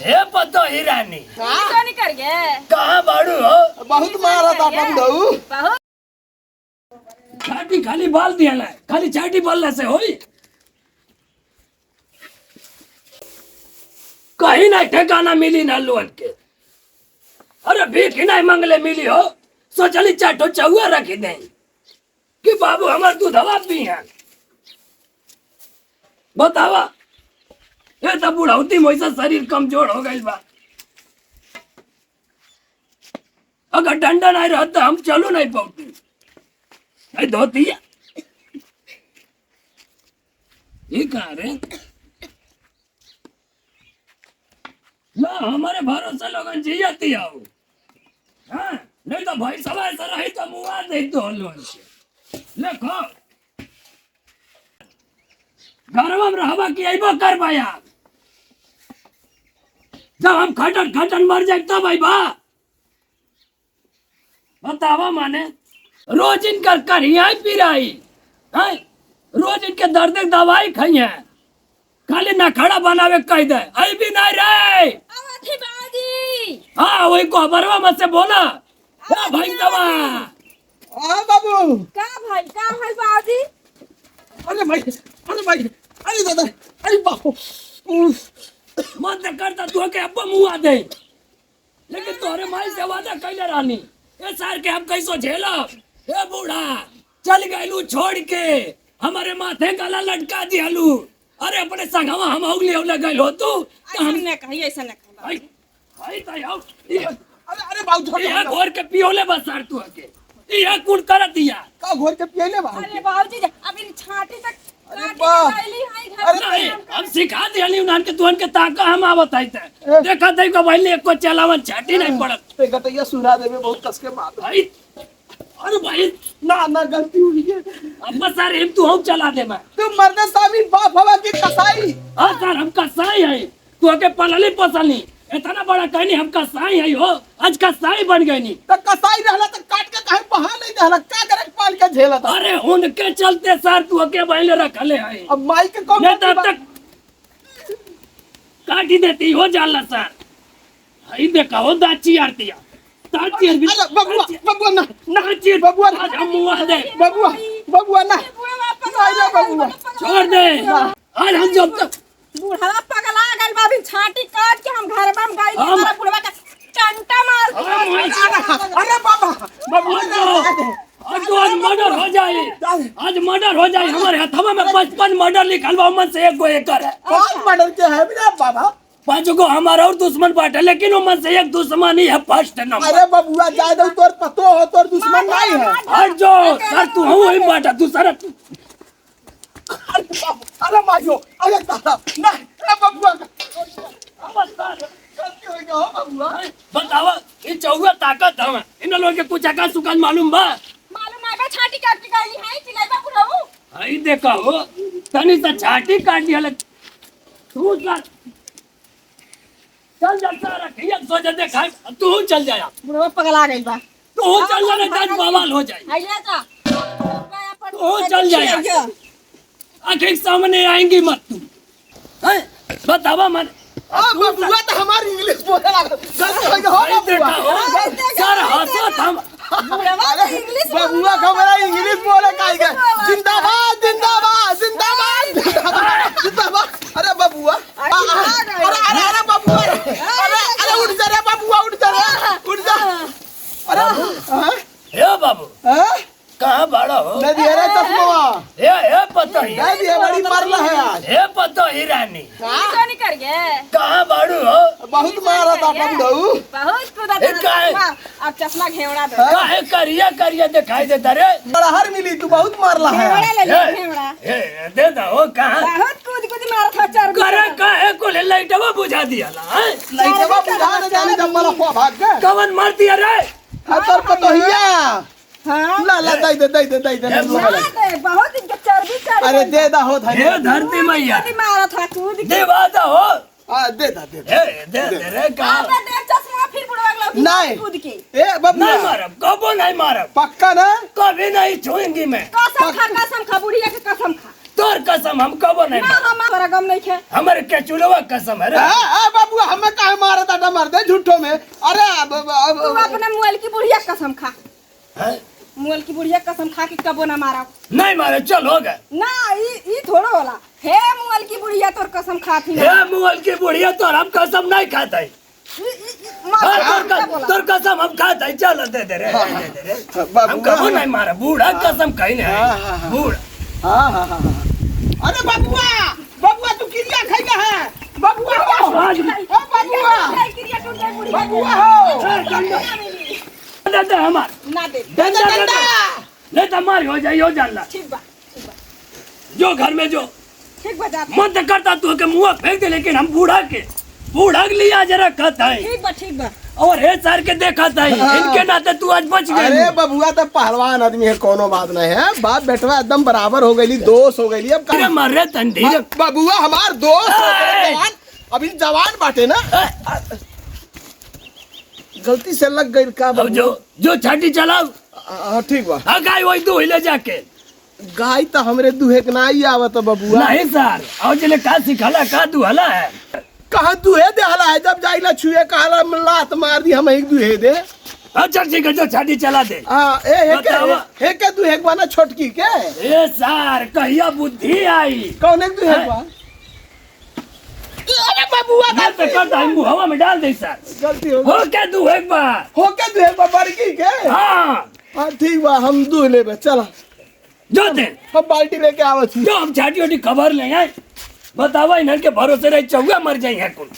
हे पतो ही रानी तो नहीं कर गए कहाँ बाड़ू हो? बहुत मारा था बुढ़ऊ। बहुत छाटी खाली बाल दिया ना, खाली छाटी बोलने से होई कहीं नहीं ठिकाना मिली ना लोन के। अरे भीख ही नहीं मंगले मिली हो, सोचली चाटो चौआ रखी दे कि बाबू हमार दूधवा पी है। बतावा ये तो बुढ़ौती मोइसा शरीर कमजोर हो गई बा। अगर डंडा नहीं रहता हम चलो नहीं पाती। नहीं धोती है ये कहाँ रे ना हमारे भरोसे लोगन जी जाती आओ। हाँ नहीं तो भाई सब ऐसा रही तो मुआ दे दो लोन से देखो घर में रहबा कि अइबो कर पाया। जब हम खटन खटन मर जाए तब अइबा। बतावा माने रोज इनकर करियाई पिराई है, रोज इनके दर्द दवाई खाई है, खाली ना खड़ा बनावे कह दे आई भी नहीं रे। अवधि बाजी हाँ वही को बरवा मत से बोला भाई दवा। बाबू का भाई बाजी अरे भाई अरे दादा अरे बाबू मन तो करता तू के अब्बा मुआ दे, लेकिन तोरे माई से वादा कैले रानी ये सार के हम कैसो झेलो। ए बूढ़ा चल गइलू छोड़ के हमारे माथे गला लटका दियालू। अरे अपने संगवा हम औगली औले गइल हो तू हम ने कही ऐसा न कही हाय हाय त आओ अरे बाबू छोड़ ये घोर के पियोले बस सार तू के ये कुल कर दिया का घोर के पियले बाबू। अरे बाबूजी अब इन छाती तक अरे काट बा। के गईली हाय घर नहीं हम सिखा दियाली उनान के तुहन के ताका हम आवत आई त देखा दई को पहले एको चलावन छाटी नहीं पड़त। पे गटैया सुना देवे बहुत कस के बात। भाई अरे भाई ना गलती हुई है। अब सर हम तू हम चला दे मैं। तुम मरने सामी बाप हवा की कसाई। हाँ सर हम कसाई है तू आके पलली पसली इतना बड़ा कहनी हम कसाई है हो आज कसाई बन गई नी। तो कसाई रहला तो काट के कहीं बहा नहीं देला का करे पाल के झेला था। अरे उनके चलते सर तू आके बहले रखले है अब माई के कौन नहीं तब तक काटी देती हो जाला सर। हई देखा हो दाची आरतिया दाची भी अरे बबुआ ना ना चीर बबुआ ना। आज हम मुआ दे बबुआ ना नहीं ना बबुआ छोड़ दे। आज हम जब तक बूढ़ा पगला गइल बाबी छाती काट के हम घर में गई हम- हमारा बुढ़वा का टंटा मार दिया। अरे बाबा बबुआ आज तो आज मर्डर हो जाए, आज मर्डर हो जाए हमारे हाथवा में 55 मर्डर लिखल बा मन से एक गो एकर है। कौन मर्डर के है मेरा बाबा। 5 गो हमारा और दुश्मन बाटे लेकिन वो मन से एक दुश्मन ही है फर्स्ट नंबर। अरे बबुआ जाए दो तोर पतो हो तोर दुश्मन नहीं है। हट जो सर तू हूँ वही बाटा दूसरा अरे मायो अरे दादा नहीं अरे बबुआ गलती हो गया हो बबुआ। बतावा ये चौगा ताकत हम इन लोगों के कुछ आका सुकान मालूम बा। मालूम है बा छाती काट के गई है चिल्लाइबा बुढ़ऊ। आई देखा हो तनी सा छाटी काट दिया ले तू चल जा सारा खिया सोच देखा तू चल जाया बुढ़वा पगला गइल बा। तू चल जा नहीं तो बवाल हो जाए। आइया जा तू चल जाया आखिर सामने आएंगी मत तू हैं बतावा मन बबुआ तो हमारी इंग्लिश बोले लगा गलती हो गया हो आई देखा बबुआ। हो सर हंसो थम बुढ़वा तो इंग्लिश बबुआ का मेरा इंग्लिश बोले काहे गए जिंदाबाद जिंदाबाद जिंदाबाद जिंदाबाद। अरे बबुआ अरे बबुआ अरे उठ जा रे बबुआ उठ जा अरे हे बाबू हैं कहाँ बड़ा हो नदी रे चश्मा हे पतो ही नदी बड़ी मरला है आज। हे पतो ही रानी तो नहीं कर गए कहाँ बाड़ू हो बहुत मारा था बबुआ। बहुत कूदा ए, काहे? अब चश्मा घेवड़ा दे काहे करिया करिया दिखाई देता रे। हर मिली तू बहुत मारला है। घेवड़ा ले ले हे, घेवड़ा हे, दे दो कहाँ बहुत कूद कूद मारा था चार करे काहे को ले लाइटवा बुझा दिया ला हैं? लाइटवा बुझा न जानी जब मला खो भाग गए कवन मार दिया रे। हतर पतोहिया हां ला दे हे, बहुत इनके चर्बी चढ़ अरे दे दा हो हे धरती मैया मारा था कूद के देवादा हो दे दा हे दे रे कहाँ अब दे चश्मा फिर बुढ़वा गलो नहीं। कूद के ए बबुआ नहीं मारब कबो नहीं मारब पक्का ना कभी नहीं छुएंगी मैं कसम खा बुढ़िया के कसम खा तोर कसम हम कबो नहीं ना मारब। हमारा गम नहीं खे हमारे के चुलवा कसम है रे। बाबू हमें काहे मार दे झूठो में। अरे तू अपने मुअल की बुढ़िया कसम खा, हैं? मुअल की बुढ़िया कसम खा के कबो ना मारा। नहीं मारे चल हो गए। ना ई थोड़ा होला। हे मुअल की बुढ़िया तोर कसम खाती ना। हे मुअल की बुढ़िया तो हम कसम नहीं खाता है। तोर कसम हम खाता है। चल दे दे रे, दे दे रे। हम कबो नहीं मारा। बूढ़ा कसम कहीं नहीं। बूढ़ा। हाँ हाँ हाँ। अरे बबुआ, बबुआ तू किरिया खइला है? बबुआ हो, आज बबुआ हो। दे दे हमार। ना दे। दे दे दे दे। नहीं तो हमारी हो जाए, हो जानला। ठीक बा। जो घर में जो ठीक बा जा। मन तो करता तू के मुंह फेंक दे, लेकिन हम बूढ़ा के लिया जरा कहता है। ठीक बा। और हे सर के देखा था इनके नाते तू आज बच गई। अरे बबुआ तो पहलवान आदमी है, कोनो बात नहीं है। बाप बेटवा एकदम बराबर हो गई, दोस्त हो गई। अब अरे मर रहे तंडी। बबुआ हमार दोस्त हो गए, जवान अभी जवान बाटे ना। गलती से लग गई का अब जो छाटी चलाओ। ठीक बा। हाँ गाय वही दू ले जाके। गाय तो हमरे दुहे के ना ही आवत बबुआ। नहीं सर और जले का सिखला का दुहला है। कहाँ दुहे दे हला है? जब जाइला छुए कहला लात मार दी हम एक दुहे दे। अच्छा ठीक है जो छाटी चला दे। हाँ हे के दुहे के ना छोटकी के। ए सर कहिया बुद्धि आई। कौन एक दुहे बा? अरे बबुआ मैं तो करता है मुंह हवा में डाल दे सर। गलती हो हो क्या दू एक बार। हो के दुहे बा बड़की के। हाँ ठीक बा हम दुह लेबे। चला जो दे हम बाल्टी लेके आवत छी। जो हम छाटी वाटी खबर ले आए। बतावा इन्हन के भरोसे रही चौगा मर जाई है कुल।